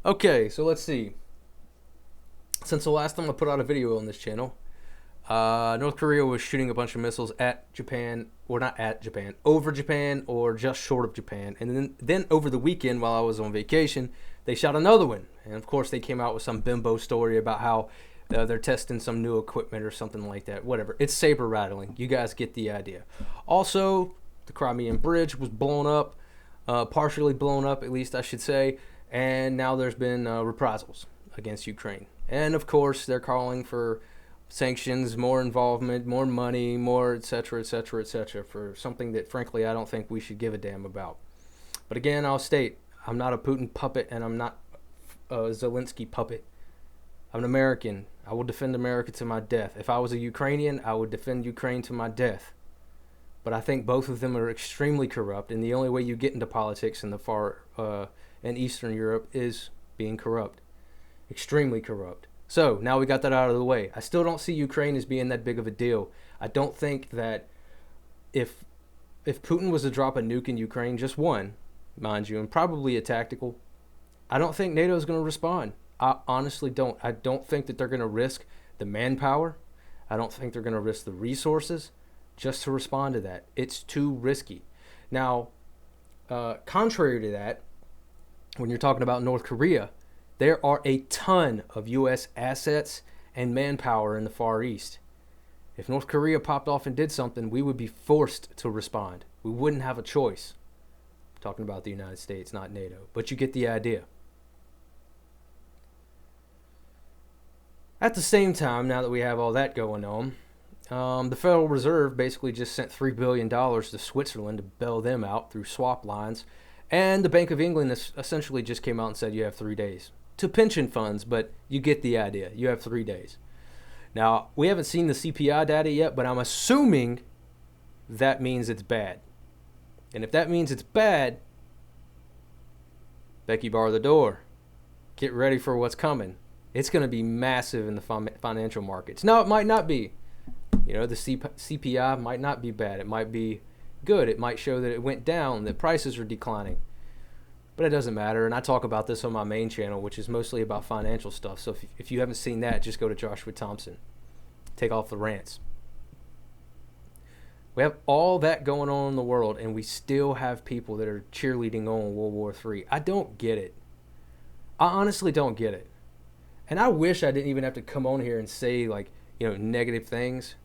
Okay, so let's see. Since the last time I put out a video on this channel, North Korea was shooting a bunch of missiles at Japan, or not at Japan, over Japan, or just short of Japan. And then over the weekend, while I was on vacation, they shot another one. And of course, they came out with some bimbo story about how they're testing some new equipment or something like that. Whatever. It's saber rattling. You guys get the idea. Also, the Crimean Bridge was blown up, partially blown up, at least I should say. And now there's been reprisals against Ukraine. And of course, they're calling for sanctions, more involvement, more money, more etc., etc., etc., for something that frankly I don't think we should give a damn about. But again, I'll state, I'm not a Putin puppet and I'm not a Zelensky puppet. I'm an American. I will defend America to my death. If I was a Ukrainian, I would defend Ukraine to my death. But I think both of them are extremely corrupt, and the only way you get into politics in the far and Eastern Europe is being corrupt. Extremely corrupt. So now we got that out of the way. I still don't see Ukraine as being that big of a deal. I don't think that if Putin was to drop a nuke in Ukraine, just one, mind you, and probably a tactical, I don't think NATO is going to respond. I honestly don't. I don't think that they're going to risk the manpower. I don't think they're going to risk the resources just to respond to that. It's too risky. Now, contrary to that, when you're talking about North Korea, there are a ton of U.S. assets and manpower in the Far East. If North Korea popped off and did something, we would be forced to respond. We wouldn't have a choice. I'm talking about the United States, not NATO. But you get the idea. At the same time, now that we have all that going on, the Federal Reserve basically just sent $3 billion to Switzerland to bail them out through swap lines. And the Bank of England essentially just came out and said you have 3 days. To pension funds, but you get the idea. You have 3 days. Now, we haven't seen the CPI data yet, but I'm assuming that means it's bad. And if that means it's bad, Becky bar the door. Get ready for what's coming. It's going to be massive in the financial markets. Now, it might not be. You know, the CPI might not be bad. It might be good. It might show that it went down, that prices are declining. But it doesn't matter, and I talk about this on my main channel, which is mostly about financial stuff. So if you haven't seen that, just go to Joshua Thompson. Take off the rants. We have all that going on in the world, and we still have people that are cheerleading on World War III. I don't get it. I honestly don't get it. And I wish I didn't even have to come on here and say, like, you know, negative things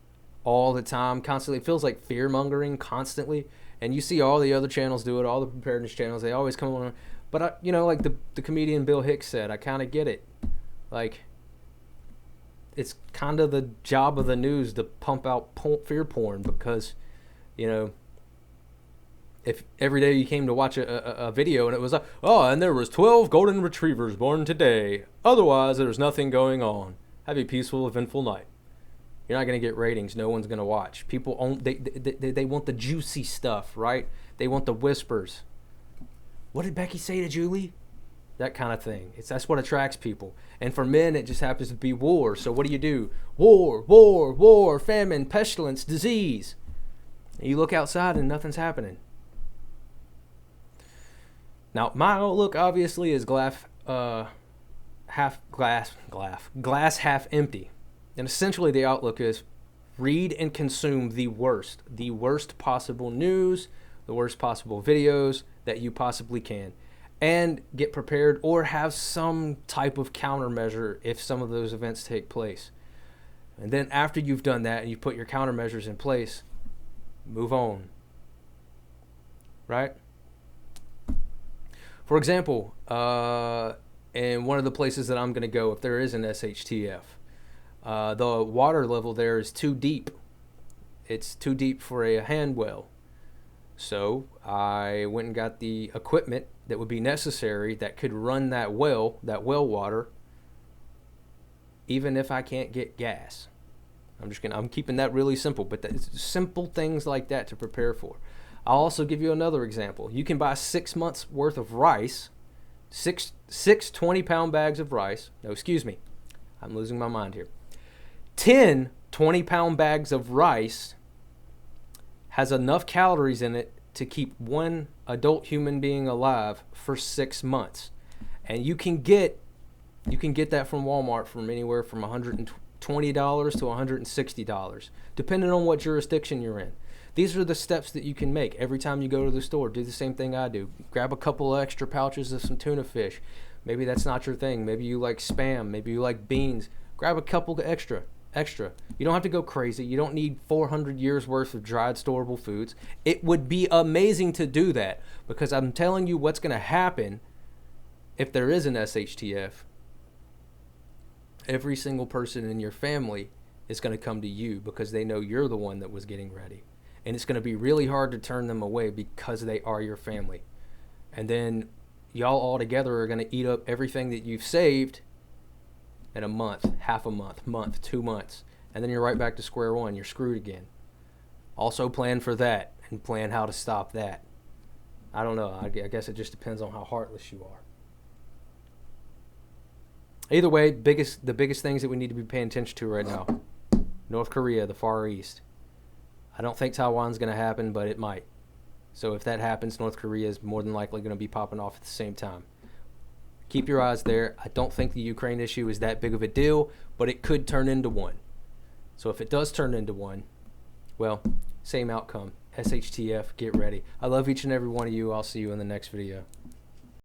all the time, constantly. It feels like fear-mongering constantly. And you see all the other channels do it, all the preparedness channels, they always come on. But, you know, like the comedian Bill Hicks said, I kind of get it. Like, it's kind of the job of the news to pump out fear porn because, you know, if every day you came to watch a video and it was like, oh, and there was 12 golden retrievers born today. Otherwise, there's nothing going on. Have a peaceful, eventful night. You're not going to get ratings. No one's going to watch. People they want the juicy stuff, right? They want the whispers. What did Becky say to Julie? That kind of thing. That's what attracts people. And for men, it just happens to be war. So what do? War, war, war, famine, pestilence, disease. And you look outside and nothing's happening. Now, my outlook obviously is glass half empty. And essentially the outlook is read and consume the worst possible news, the worst possible videos that you possibly can, and get prepared or have some type of countermeasure if some of those events take place. And then after you've done that and you put your countermeasures in place, move on. Right? For example, in one of the places that I'm going to go, if there is an SHTF, the water level there is too deep. It's too deep for a hand well. So I went and got the equipment that would be necessary that could run that well water, even if I can't get gas. I'm keeping that really simple, but it's simple things like that to prepare for. I'll also give you another example. You can buy 6 months worth of rice, six 20-pound bags of rice. No, excuse me. I'm losing my mind here. 10 20-pound bags of rice has enough calories in it to keep one adult human being alive for 6 months. And you can get that from Walmart from anywhere from $120 to $160, depending on what jurisdiction you're in. These are the steps that you can make every time you go to the store. Do the same thing I do. Grab a couple of extra pouches of some tuna fish. Maybe that's not your thing. Maybe you like Spam. Maybe you like beans. Grab a couple extra. You don't have to go crazy. You don't need 400 years worth of dried storable foods. It would be amazing to do that, because I'm telling you what's going to happen if there is an SHTF. Every single person in your family is going to come to you because they know you're the one that was getting ready. And it's going to be really hard to turn them away because they are your family. And then y'all all together are going to eat up everything that you've saved in a month, half a month, 2 months. And then you're right back to square one. You're screwed again. Also plan for that and plan how to stop that. I don't know. I guess it just depends on how heartless you are. Either way, the biggest things that we need to be paying attention to right now: North Korea, the Far East. I don't think Taiwan's going to happen, but it might. So if that happens, North Korea is more than likely going to be popping off at the same time. Keep your eyes there. I don't think the Ukraine issue is that big of a deal, but it could turn into one. So if it does turn into one, well, same outcome. SHTF, get ready. I love each and every one of you. I'll see you in the next video.